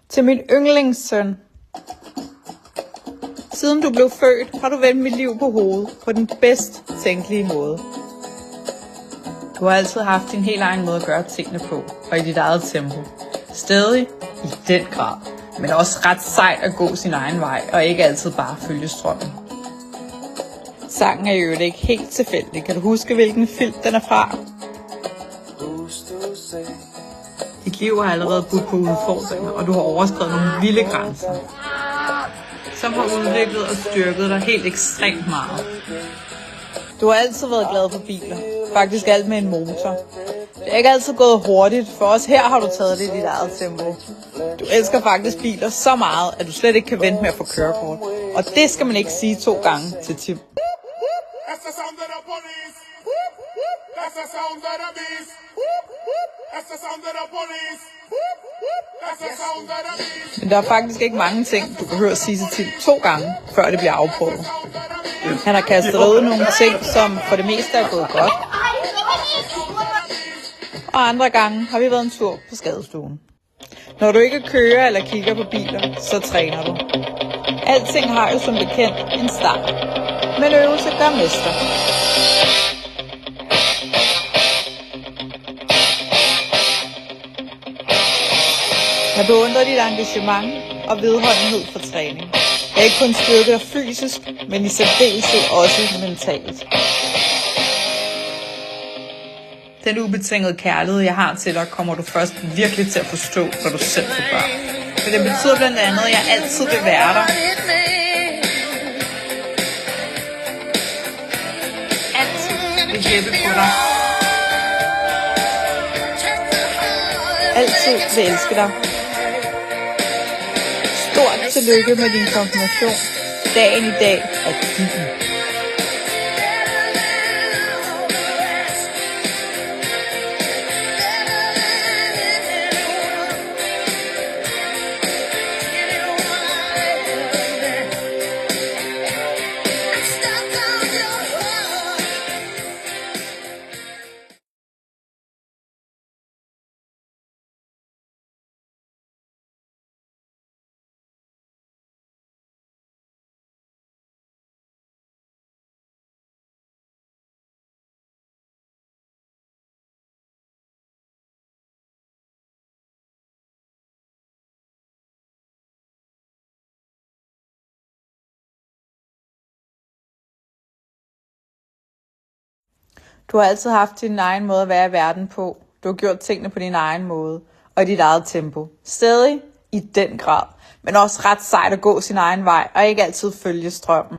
Til min yndlingssøn. Siden du blev født, har du vendt mit liv på hovedet på den bedst tænkelige måde. Du har altid haft din helt egen måde at gøre tingene på, og i dit eget tempo. Stadig i den grad, men også ret sejt at gå sin egen vej, og ikke altid bare følge strømmen. Sangen er jo ikke helt tilfældig. Kan du huske, hvilken film den er fra? Dit liv har allerede budt på udfordringer, og du har overskredet nogle vilde grænser, som har udviklet og styrket dig helt ekstremt meget. Du har altid været glad for biler. Faktisk alt med en motor. Det er ikke altid gået hurtigt, for os her har du taget det i dit eget tempo. Du elsker faktisk biler så meget, at du slet ikke kan vente med at få kørekort. Og det skal man ikke sige 2 gange til Tim. Men der er faktisk ikke mange ting, du kan høre sige til Tim 2 gange, før det bliver afprøvet. Han har kastet ud nogle ting, som for det meste er gået godt. Og andre gange har vi været en tur på skadestuen. Når du ikke kører eller kigger på biler, så træner du. Alting har jo som bekendt en start. Men øvelse gør mester. Jeg beundrer dit engagement og vedholdenhed for træning. Det er ikke kun styrket dig fysisk, men i særdeleshed også mentalt. Den ubetingede kærlighed, jeg har til dig, kommer du først virkelig til at forstå, når du selv får børn. For det betyder blandt andet, at jeg altid vil være der. Altid vil hjælpe på dig. Altid vil elske dig. Stort tillykke med din konfirmation. Dagen i dag er din. Du har altid haft din egen måde at være i verden på. Du har gjort tingene på din egen måde og i dit eget tempo. Stadig i den grad, men også ret sejt at gå sin egen vej og ikke altid følge strømmen.